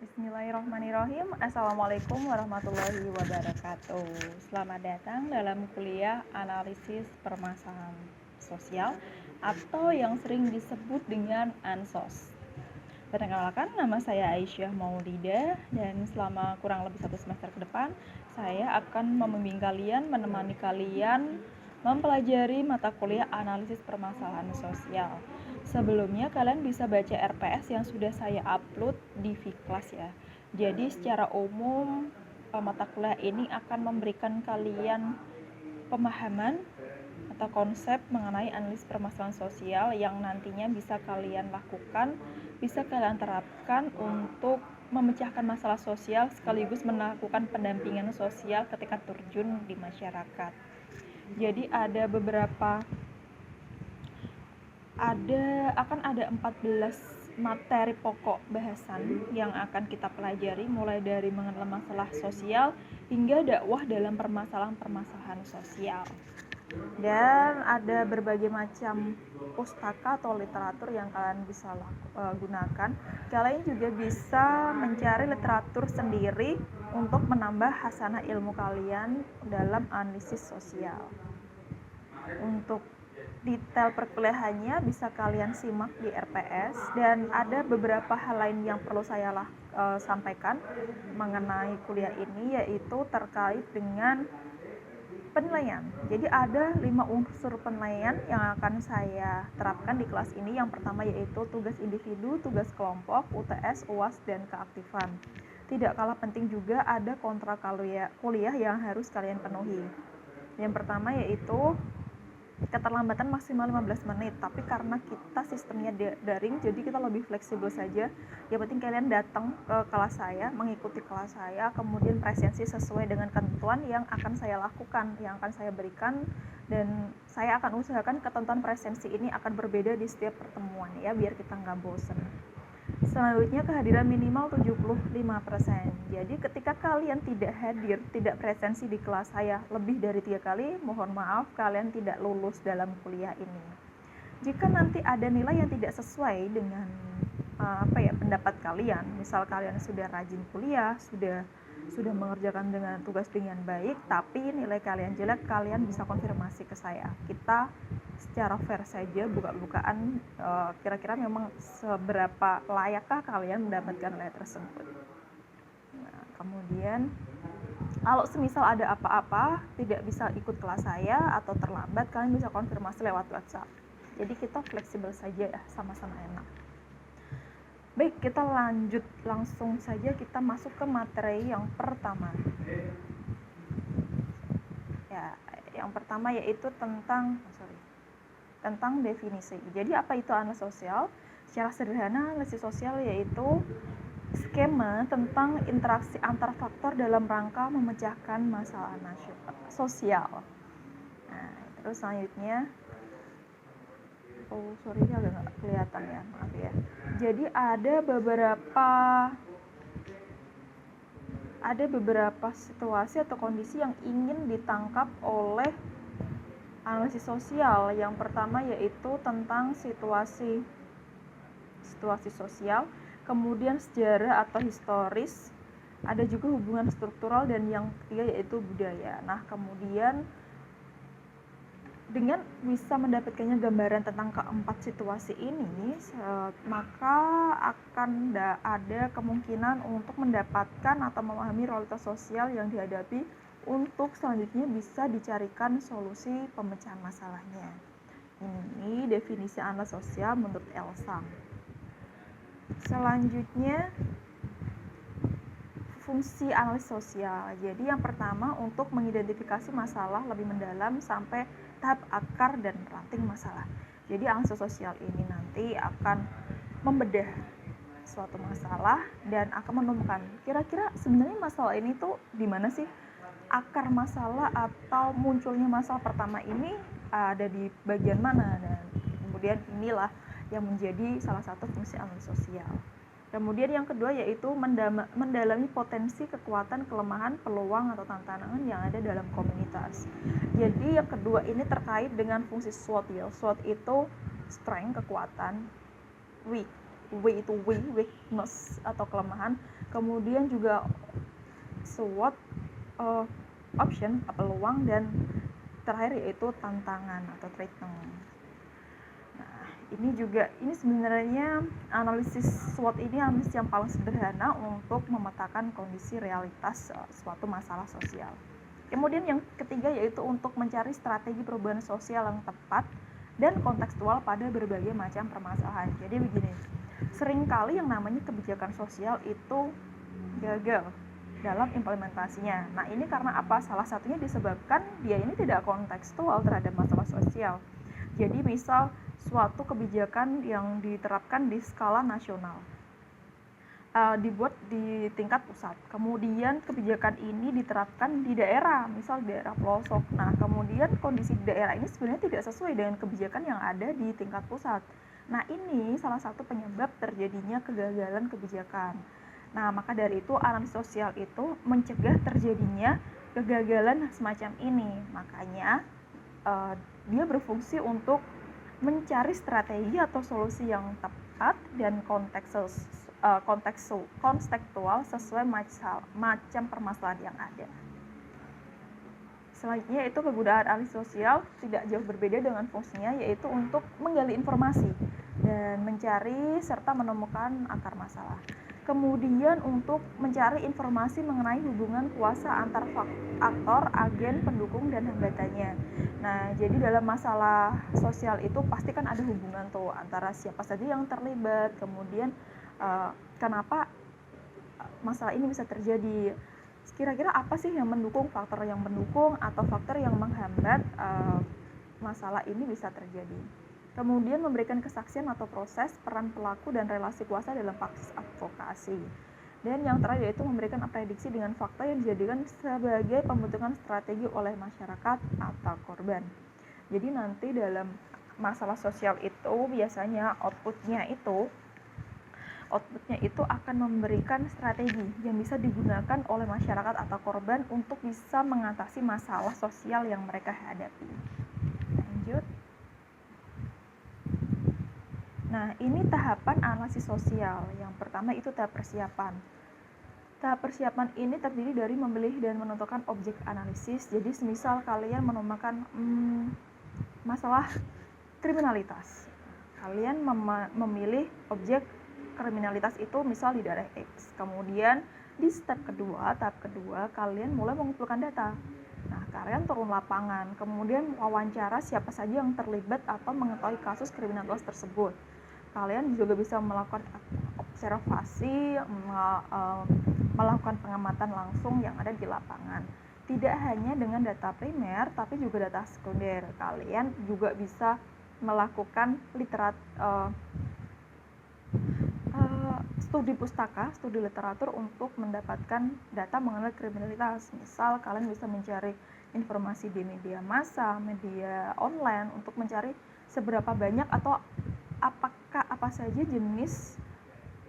Bismillahirrahmanirrahim. Assalamualaikum warahmatullahi wabarakatuh. Selamat datang dalam kuliah analisis permasalahan sosial atau yang sering disebut dengan ANSOS. Perkenalkan, nama saya Aisyah Maulida dan selama kurang lebih 1 semester ke depan saya akan membimbing kalian, menemani kalian mempelajari mata kuliah analisis permasalahan sosial. Sebelumnya kalian bisa baca RPS yang sudah saya upload di Vkelas ya. Jadi secara umum mata kuliah ini akan memberikan kalian pemahaman atau konsep mengenai analisis permasalahan sosial yang nantinya bisa kalian lakukan, bisa kalian terapkan untuk memecahkan masalah sosial sekaligus melakukan pendampingan sosial ketika terjun di masyarakat. Jadi akan ada 14 materi pokok bahasan yang akan kita pelajari, mulai dari mengenal masalah sosial hingga dakwah dalam permasalahan-permasalahan sosial. Dan ada berbagai macam pustaka atau literatur yang kalian bisa gunakan. Kalian juga bisa mencari literatur sendiri untuk menambah hasanah ilmu kalian dalam analisis sosial. Untuk detail perkuliahannya bisa kalian simak di RPS, dan ada beberapa hal lain yang perlu saya sampaikan mengenai kuliah ini, yaitu terkait dengan penilaian. Jadi ada 5 unsur penilaian yang akan saya terapkan di kelas ini. Yang pertama yaitu tugas individu, tugas kelompok, UTS, UAS, dan keaktifan. Tidak kalah penting juga ada kontrak kuliah yang harus kalian penuhi. Yang pertama yaitu keterlambatan maksimal 15 menit, tapi karena kita sistemnya daring, jadi kita lebih fleksibel saja. Yang penting kalian datang ke kelas saya, mengikuti kelas saya, kemudian presensi sesuai dengan ketentuan yang akan saya lakukan, yang akan saya berikan, dan saya akan usahakan ketentuan presensi ini akan berbeda di setiap pertemuan ya, biar kita nggak bosen. Selanjutnya kehadiran minimal 75%. Jadi ketika kalian tidak hadir, tidak presensi di kelas saya lebih dari 3 kali, mohon maaf kalian tidak lulus dalam kuliah ini. Jika nanti ada nilai yang tidak sesuai dengan pendapat kalian, misal kalian sudah rajin kuliah, sudah mengerjakan dengan tugas dengan baik, tapi nilai kalian jelek, kalian bisa konfirmasi ke saya. Kita secara fair saja buka-bukaan kira-kira memang seberapa layakkah kalian mendapatkan nilai tersebut. Nah, kemudian kalau semisal ada apa-apa tidak bisa ikut kelas saya atau terlambat, kalian bisa konfirmasi lewat WhatsApp. Jadi kita fleksibel saja ya, sama-sama enak. Baik, kita lanjut langsung saja, kita masuk ke materi yang pertama. Ya, yang pertama yaitu tentang definisi. Jadi apa itu analisis sosial? Secara sederhana, analisis sosial yaitu skema tentang interaksi antar faktor dalam rangka memecahkan masalah sosial. Nah, terus selanjutnya, ini agak nggak kelihatan ya, maaf ya. Jadi ada beberapa situasi atau kondisi yang ingin ditangkap oleh analisis sosial. Yang pertama yaitu tentang situasi sosial, kemudian sejarah atau historis, ada juga hubungan struktural, dan yang ketiga yaitu budaya. Nah, kemudian dengan bisa mendapatkannya gambaran tentang keempat situasi ini, maka akan ada kemungkinan untuk mendapatkan atau memahami realitas sosial yang dihadapi untuk selanjutnya bisa dicarikan solusi pemecahan masalahnya. Ini definisi analisis sosial menurut Elsang. Selanjutnya, fungsi analisis sosial. Jadi yang pertama untuk mengidentifikasi masalah lebih mendalam sampai tahap akar dan ranting masalah. Jadi analisis sosial ini nanti akan membedah suatu masalah dan akan menemukan kira-kira sebenarnya masalah ini tuh di mana sih? Akar masalah atau munculnya masalah pertama ini ada di bagian mana, dan kemudian inilah yang menjadi salah satu fungsi analisis sosial. Kemudian yang kedua yaitu mendalami potensi, kekuatan, kelemahan, peluang atau tantangan yang ada dalam komunitas. Jadi yang kedua ini terkait dengan fungsi SWOT ya. SWOT itu strength, kekuatan, weakness atau atau kelemahan, kemudian juga SWOT, option, peluang, dan terakhir yaitu tantangan atau threatening. Nah, ini sebenarnya analisis SWOT ini analisis yang paling sederhana untuk memetakan kondisi realitas suatu masalah sosial. Kemudian yang ketiga yaitu untuk mencari strategi perubahan sosial yang tepat dan kontekstual pada berbagai macam permasalahan. Jadi begini, seringkali yang namanya kebijakan sosial itu gagal dalam implementasinya. Nah, ini karena apa? Salah satunya disebabkan dia ini tidak kontekstual terhadap masalah sosial. Jadi misal suatu kebijakan yang diterapkan di skala nasional, dibuat di tingkat pusat, kemudian kebijakan ini diterapkan di daerah, misal daerah pelosok. Nah, kemudian kondisi di daerah ini sebenarnya tidak sesuai dengan kebijakan yang ada di tingkat pusat. Nah, ini salah satu penyebab terjadinya kegagalan kebijakan. Nah, maka dari itu analisis sosial itu mencegah terjadinya kegagalan semacam ini. Makanya dia berfungsi untuk mencari strategi atau solusi yang tepat dan kontekstual sesuai macam permasalahan yang ada. Selanjutnya itu penggunaan analisis sosial tidak jauh berbeda dengan fungsinya, yaitu untuk menggali informasi dan mencari serta menemukan akar masalah. Kemudian untuk mencari informasi mengenai hubungan kuasa antar aktor, agen, pendukung, dan hambatannya. Nah, jadi dalam masalah sosial itu pasti kan ada hubungan tuh antara siapa saja yang terlibat, kemudian kenapa masalah ini bisa terjadi, kira-kira apa sih yang mendukung, faktor yang mendukung atau faktor yang menghambat masalah ini bisa terjadi. Kemudian memberikan kesaksian atau proses, peran pelaku, dan relasi kuasa dalam praksis advokasi. Dan yang terakhir yaitu memberikan prediksi dengan fakta yang dijadikan sebagai pembentukan strategi oleh masyarakat atau korban. Jadi nanti dalam masalah sosial itu biasanya outputnya itu akan memberikan strategi yang bisa digunakan oleh masyarakat atau korban untuk bisa mengatasi masalah sosial yang mereka hadapi. Lanjut. Nah, ini tahapan analisis sosial. Yang pertama itu tahap persiapan. Tahap persiapan ini terdiri dari memilih dan menentukan objek analisis. Jadi, semisal kalian menemukan masalah kriminalitas, kalian memilih objek kriminalitas itu misal di daerah X. Kemudian di tahap kedua, kalian mulai mengumpulkan data. Nah, kalian turun lapangan, kemudian wawancara siapa saja yang terlibat atau mengetahui kasus kriminalitas tersebut. Kalian juga bisa melakukan observasi, melakukan pengamatan langsung yang ada di lapangan. Tidak hanya dengan data primer, tapi juga data sekunder. Kalian juga bisa melakukan studi pustaka, studi literatur untuk mendapatkan data mengenai kriminalitas. Misal kalian bisa mencari informasi di media massa, media online untuk mencari seberapa banyak atau apa saja jenis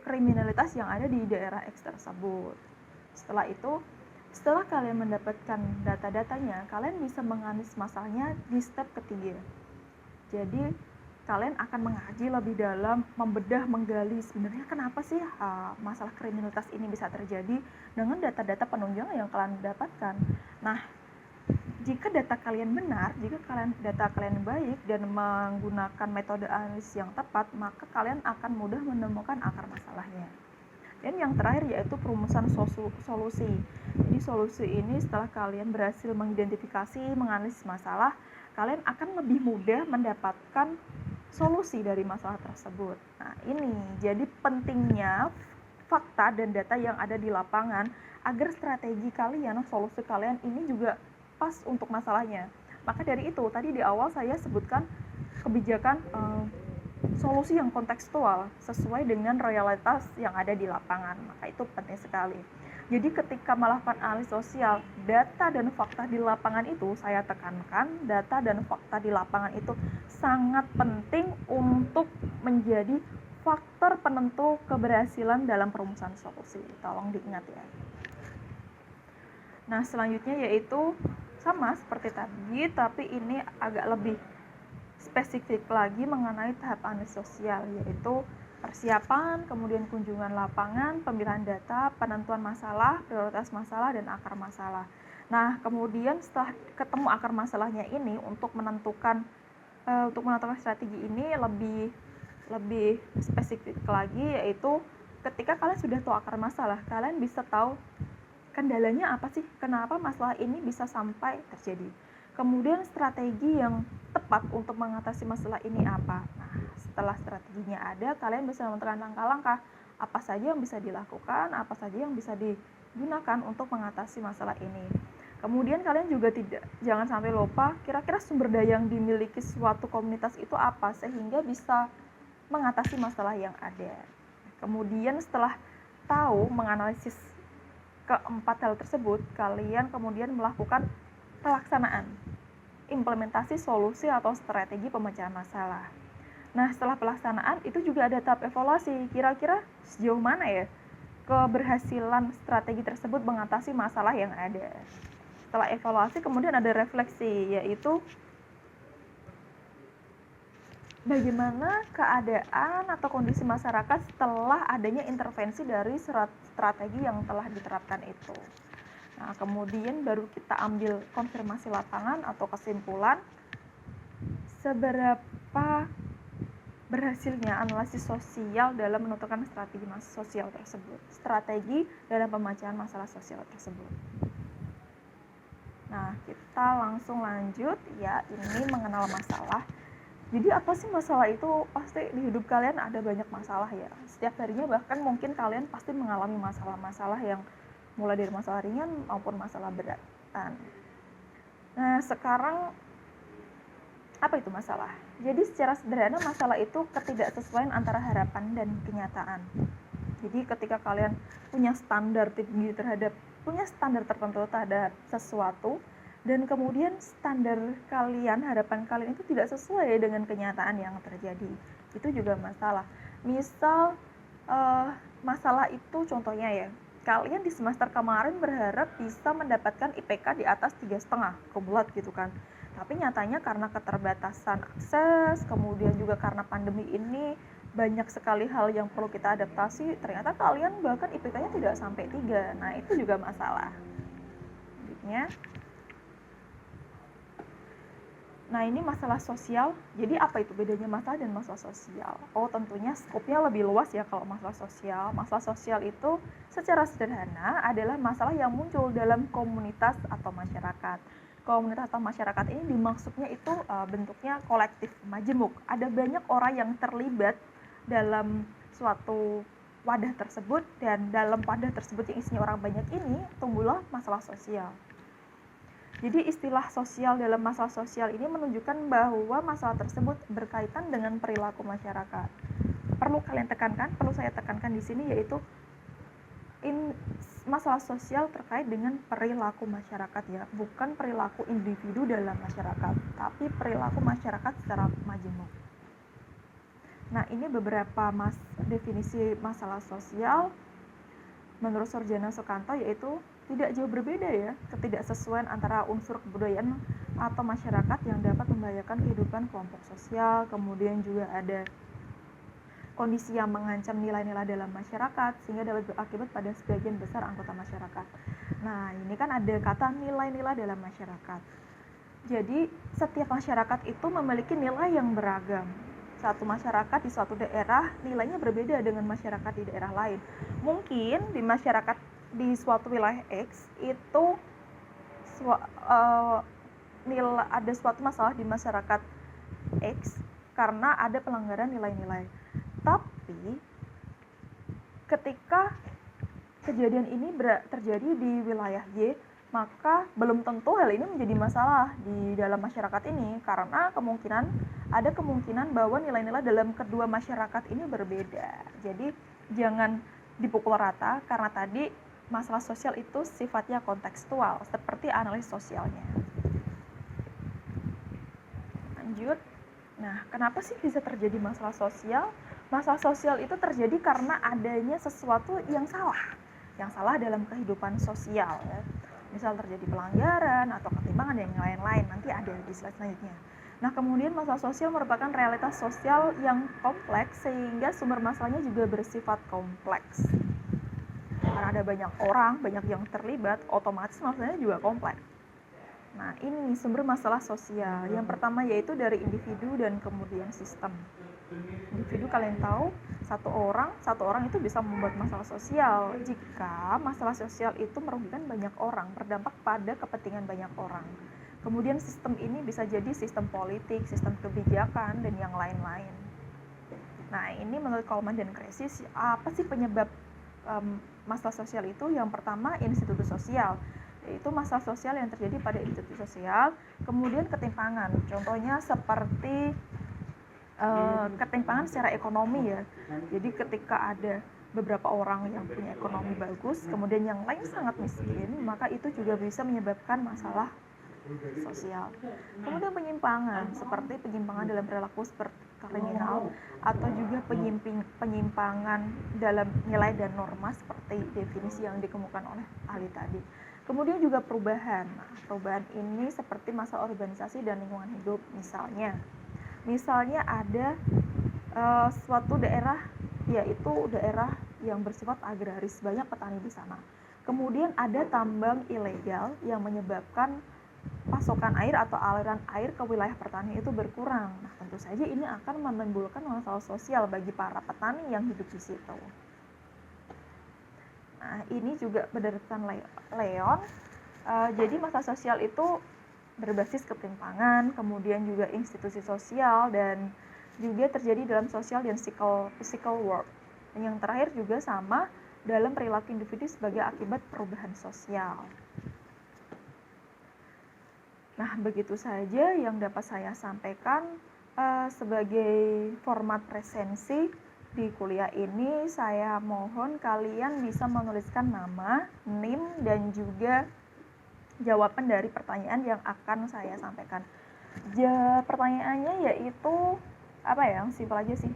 kriminalitas yang ada di daerah X tersebut. Setelah kalian mendapatkan data-datanya, kalian bisa menganalisis masalahnya di step ketiga. Jadi kalian akan mengkaji lebih dalam, membedah, menggali sebenarnya kenapa sih masalah kriminalitas ini bisa terjadi dengan data-data penunjang yang kalian dapatkan. Nah, jika data kalian benar, jika data kalian baik dan menggunakan metode analisis yang tepat, maka kalian akan mudah menemukan akar masalahnya. Dan yang terakhir yaitu perumusan solusi. Jadi solusi ini setelah kalian berhasil mengidentifikasi, menganalisis masalah, kalian akan lebih mudah mendapatkan solusi dari masalah tersebut. Nah, ini jadi pentingnya fakta dan data yang ada di lapangan agar strategi kalian, solusi kalian ini juga pas untuk masalahnya. Maka dari itu, tadi di awal saya sebutkan kebijakan solusi yang kontekstual sesuai dengan realitas yang ada di lapangan. Maka itu penting sekali. Jadi ketika melakukan analisis sosial, data dan fakta di lapangan itu, saya tekankan, data dan fakta di lapangan itu sangat penting untuk menjadi faktor penentu keberhasilan dalam perumusan solusi. Tolong diingat ya. Nah, selanjutnya yaitu sama seperti tadi, tapi ini agak lebih spesifik lagi mengenai tahap analisis sosial, yaitu persiapan, kemudian kunjungan lapangan, pemilihan data, penentuan masalah, prioritas masalah, dan akar masalah. Nah, kemudian setelah ketemu akar masalahnya ini, untuk menentukan strategi ini lebih spesifik lagi, yaitu ketika kalian sudah tahu akar masalah, kalian bisa tahu kendalanya apa sih, kenapa masalah ini bisa sampai terjadi. Kemudian strategi yang tepat untuk mengatasi masalah ini apa. Nah, setelah strateginya ada, kalian bisa menentukan langkah-langkah apa saja yang bisa dilakukan, apa saja yang bisa digunakan untuk mengatasi masalah ini. Kemudian kalian juga jangan sampai lupa kira-kira sumber daya yang dimiliki suatu komunitas itu apa, sehingga bisa mengatasi masalah yang ada. Kemudian setelah tahu menganalisis keempat hal tersebut, kalian kemudian melakukan pelaksanaan, implementasi solusi atau strategi pemecahan masalah. Nah, setelah pelaksanaan itu juga ada tahap evaluasi. Kira-kira sejauh mana ya keberhasilan strategi tersebut mengatasi masalah yang ada. Setelah evaluasi kemudian ada refleksi, yaitu bagaimana keadaan atau kondisi masyarakat setelah adanya intervensi dari strategi yang telah diterapkan itu. Nah, kemudian baru kita ambil konfirmasi lapangan atau kesimpulan seberapa berhasilnya analisis sosial dalam menentukan strategi sosial tersebut, strategi dalam pemecahan masalah sosial tersebut. Nah, kita langsung lanjut ya, ini mengenal masalah. Jadi apa sih masalah itu? Pasti di hidup kalian ada banyak masalah ya. Setiap harinya bahkan mungkin kalian pasti mengalami masalah-masalah yang mulai dari masalah ringan maupun masalah berat. Nah, sekarang apa itu masalah? Jadi secara sederhana masalah itu ketidaksesuaian antara harapan dan kenyataan. Jadi ketika kalian punya standar tinggi punya standar tertentu terhadap sesuatu, dan kemudian standar kalian, harapan kalian itu tidak sesuai dengan kenyataan yang terjadi, itu juga masalah. Misal masalah itu contohnya ya, kalian di semester kemarin berharap bisa mendapatkan IPK di atas 3,5 kumulat gitu kan, tapi nyatanya karena keterbatasan akses, kemudian juga karena pandemi ini banyak sekali hal yang perlu kita adaptasi, ternyata kalian bahkan IPK-nya tidak sampai 3. Nah, itu juga masalah. Nah, ini masalah sosial. Jadi apa itu bedanya masalah dan masalah sosial? Oh, tentunya skopnya lebih luas ya kalau masalah sosial. Masalah sosial itu secara sederhana adalah masalah yang muncul dalam komunitas atau masyarakat. Komunitas atau masyarakat ini dimaksudnya itu bentuknya kolektif, majemuk. Ada banyak orang yang terlibat dalam suatu wadah tersebut, dan dalam wadah tersebut yang isinya orang banyak ini tumbuhlah masalah sosial. Jadi istilah sosial dalam masalah sosial ini menunjukkan bahwa masalah tersebut berkaitan dengan perilaku masyarakat. Perlu saya tekankan di sini, yaitu masalah sosial terkait dengan perilaku masyarakat ya, bukan perilaku individu dalam masyarakat, tapi perilaku masyarakat secara majemuk. Nah, ini beberapa definisi masalah sosial menurut Sarjana Sukanto, yaitu tidak jauh berbeda ya, ketidaksesuaian antara unsur kebudayaan atau masyarakat yang dapat membahayakan kehidupan kelompok sosial, kemudian juga ada kondisi yang mengancam nilai-nilai dalam masyarakat sehingga dapat berakibat pada sebagian besar anggota masyarakat. Nah, ini kan ada kata nilai-nilai dalam masyarakat. Jadi, setiap masyarakat itu memiliki nilai yang beragam. Satu masyarakat di suatu daerah nilainya berbeda dengan masyarakat di daerah lain. Mungkin di masyarakat di suatu wilayah X itu ada suatu masalah di masyarakat X karena ada pelanggaran nilai-nilai. Tapi ketika kejadian ini terjadi di wilayah Y, maka belum tentu hal ini menjadi masalah di dalam masyarakat ini, karena ada kemungkinan bahwa nilai-nilai dalam kedua masyarakat ini berbeda. Jadi jangan dipukul rata, karena tadi masalah sosial itu sifatnya kontekstual, seperti analisis sosialnya. Lanjut. Nah, kenapa sih bisa terjadi masalah sosial? Masalah sosial itu terjadi karena adanya sesuatu yang salah dalam kehidupan sosial ya. Misal terjadi pelanggaran atau ketimpangan dan yang lain-lain, nanti ada di slide selanjutnya. Nah, kemudian masalah sosial merupakan realitas sosial yang kompleks sehingga sumber masalahnya juga bersifat kompleks. Karena ada banyak orang, banyak yang terlibat, otomatis masalahnya juga kompleks. Nah, ini sumber masalah sosial. Yang pertama yaitu dari individu dan kemudian sistem. Individu, kalian tahu, satu orang itu bisa membuat masalah sosial jika masalah sosial itu merugikan banyak orang, berdampak pada kepentingan banyak orang. Kemudian sistem ini bisa jadi sistem politik, sistem kebijakan, dan yang lain-lain. Nah, ini menurut Coleman dan Kresis, apa sih penyebab masalah sosial itu? Yang pertama, institusi sosial, yaitu masalah sosial yang terjadi pada institusi sosial. Kemudian ketimpangan, contohnya seperti ketimpangan secara ekonomi ya. Jadi ketika ada beberapa orang yang punya ekonomi bagus, kemudian yang lain sangat miskin, maka itu juga bisa menyebabkan masalah sosial. Kemudian penyimpangan, seperti penyimpangan dalam perilaku seperti kriminal, atau juga penyimpangan dalam nilai dan norma seperti definisi yang dikemukakan oleh ahli tadi. Kemudian juga perubahan. Nah, perubahan ini seperti masalah urbanisasi dan lingkungan hidup. Misalnya ada suatu daerah, yaitu daerah yang bersifat agraris, banyak petani di sana. Kemudian ada tambang ilegal yang menyebabkan pasokan air atau aliran air ke wilayah pertanian itu berkurang. Nah, tentu saja ini akan menimbulkan masalah sosial bagi para petani yang hidup di situ. Nah, ini juga berdasarkan Leon. Jadi masalah sosial itu berbasis ketimpangan, kemudian juga institusi sosial, dan juga terjadi dalam sosial dan physical world. Dan yang terakhir juga sama dalam perilaku individu sebagai akibat perubahan sosial. Nah, begitu saja yang dapat saya sampaikan sebagai format presensi di kuliah ini. Saya mohon kalian bisa menuliskan nama, NIM, dan juga jawaban dari pertanyaan yang akan saya sampaikan. Pertanyaannya yaitu apa ya, yang simpel aja sih.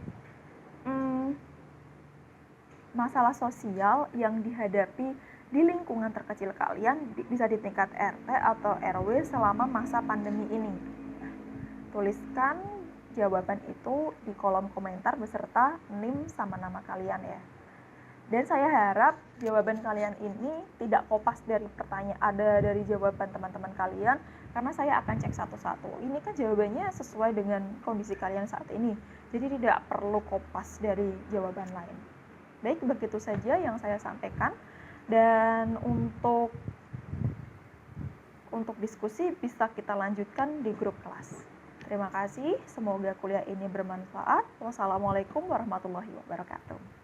Masalah sosial yang dihadapi di lingkungan terkecil kalian, bisa di tingkat RT atau RW selama masa pandemi ini. Nah, tuliskan jawaban itu di kolom komentar beserta NIM sama nama kalian ya. Dan saya harap jawaban kalian ini tidak kopas dari jawaban teman-teman kalian, karena saya akan cek satu-satu. Ini kan jawabannya sesuai dengan kondisi kalian saat ini, jadi tidak perlu kopas dari jawaban lain. Baik, begitu saja yang saya sampaikan. Dan untuk diskusi bisa kita lanjutkan di grup kelas. Terima kasih, semoga kuliah ini bermanfaat. Wassalamualaikum warahmatullahi wabarakatuh.